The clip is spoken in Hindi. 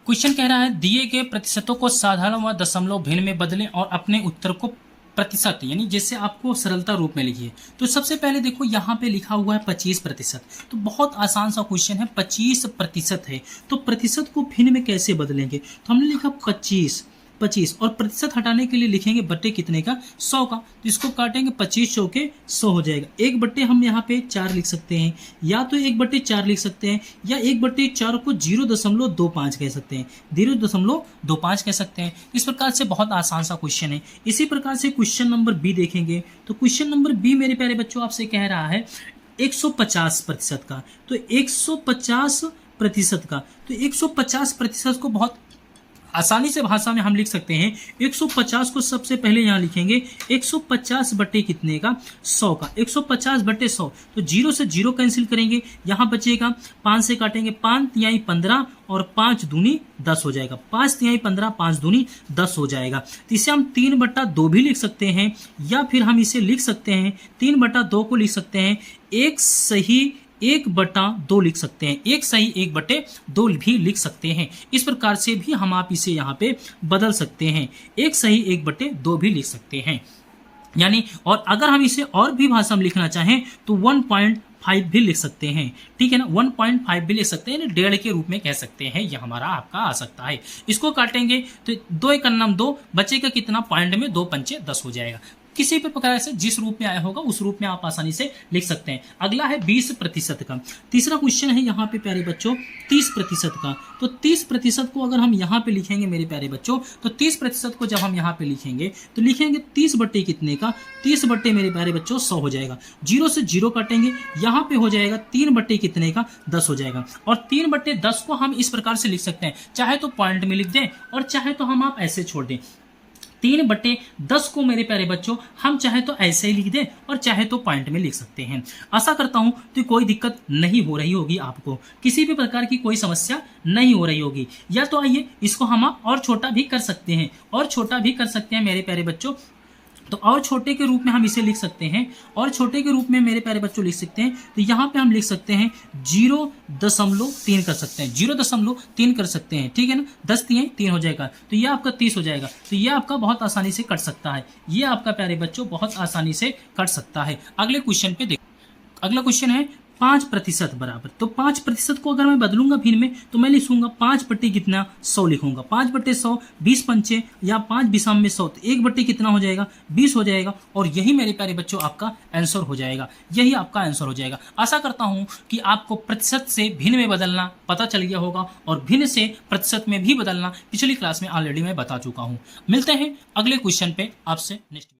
क्वेश्चन कह रहा है दिए गए प्रतिशतों को साधारण व दशमलव भिन्न में बदलें और अपने उत्तर को प्रतिशत यानी जैसे आपको सरलता रूप में लिखिए। तो सबसे पहले देखो यहाँ पे लिखा हुआ है 25%। तो बहुत आसान सा क्वेश्चन है, 25% है तो प्रतिशत को भिन्न में कैसे बदलेंगे। तो हमने लिखा 25 और प्रतिशत हटाने के लिए लिखेंगे बट्टे कितने का, 100 का। तो इसको काटेंगे 25 चौके 100 हो जाएगा। 1 बट्टे हम यहाँ पे 4 लिख सकते हैं, या तो 1 बट्टे 4 लिख सकते हैं, या 1 बट्टे 4 को 0.25 कह सकते हैं, 0.25 कह सकते हैं। इस प्रकार से बहुत आसान सा क्वेश्चन है। इसी प्रकार से क्वेश्चन नंबर बी देखेंगे। तो क्वेश्चन नंबर बी मेरे प्यारे बच्चों आपसे कह रहा है 150% का। तो 150% का, तो 150% को बहुत आसानी से भाषा में हम लिख सकते हैं। 150 को सबसे पहले यहाँ लिखेंगे 150 बट्टे कितने का, 100 का। 150 बट्टे 100, तो 0 से 0 कैंसिल करेंगे, यहाँ बचेगा 5 से काटेंगे 5 तिहाई 15 और 5 दूनी 10 हो जाएगा। 5 तिहाई 15, 5 दूनी 10 हो जाएगा। तो इसे हम 3/2 भी लिख सकते हैं, या फिर हम इसे लिख सकते हैं 3/2 को लिख सकते हैं 1/2 लिख सकते हैं, 1/2 भी लिख सकते हैं। इस प्रकार से भी हम आप इसे यहाँ पे बदल सकते हैं, 1/2 भी लिख सकते हैं। यानी और अगर हम इसे और भी भाषा में लिखना चाहें तो 1.5 भी लिख सकते हैं, ठीक है ना। 1.5 भी लिख सकते हैं, 1.5 के रूप में कह सकते हैं। यह हमारा आपका आ सकता है। इसको काटेंगे तो 2 × 2 बचेगा कितना, पॉइंट में 2 पंचे 10 हो जाएगा। किसी भी प्रकार से जिस रूप में आया होगा उस रूप में आप आसानी से लिख सकते हैं। अगला है 20% का। तीसरा क्वेश्चन है यहाँ पे प्यारे बच्चों 30% का। तो 30% को अगर हम यहाँ पे लिखेंगे मेरे प्यारे बच्चों, तो 30% को जब हम यहाँ पे लिखेंगे तो लिखेंगे 30 बट्टे कितने का, 30 बट्टे मेरे प्यारे बच्चों 100 हो जाएगा। 0 से 0 काटेंगे, यहाँ पे हो जाएगा 3 बट्टे कितने का, 10 हो जाएगा। और 3/10 को हम इस प्रकार से लिख सकते हैं, चाहे तो पॉइंट में लिख दें और चाहे तो हम आप ऐसे छोड़ दें। 3/10 को मेरे प्यारे बच्चों हम चाहे तो ऐसे ही लिख दें और चाहे तो पॉइंट में लिख सकते हैं। आशा करता हूं तो कोई दिक्कत नहीं हो रही होगी, आपको किसी भी प्रकार की कोई समस्या नहीं हो रही होगी। या तो आइए इसको हम और छोटा भी कर सकते हैं, और छोटा भी कर सकते हैं मेरे प्यारे बच्चों। तो और छोटे के रूप में हम इसे लिख सकते हैं, और छोटे के रूप में मेरे प्यारे बच्चों लिख सकते हैं। तो यहाँ पे हम लिख सकते हैं 0.3 कर सकते हैं, 0.3 कर सकते हैं, ठीक है ना। 10 तिहाई 3 हो जाएगा, तो ये आपका 30 हो जाएगा। तो ये आपका बहुत आसानी से कट सकता है, ये आपका प्यारे बच्चों बहुत आसानी से कट सकता है। अगले क्वेश्चन पे देखो। अगला क्वेश्चन है 5% बराबर। तो 5% को अगर मैं बदलूंगा भिन्न में तो मैं लिखूंगा 5 बट्टे कितना, 100 लिखूंगा। 5/100, 20 पंचे या 5 बिसाम में 100, तो 1 बट्टे कितना हो जाएगा, 20 हो जाएगा। और यही मेरे प्यारे बच्चों आपका आंसर हो जाएगा, यही आपका आंसर हो जाएगा। आशा करता हूं कि आपको प्रतिशत से भिन्न में बदलना पता चल गया होगा, और भिन्न से प्रतिशत में भी बदलना पिछली क्लास में ऑलरेडी मैं बता चुका हूं। मिलते हैं अगले क्वेश्चन पे आपसे नेक्स्ट।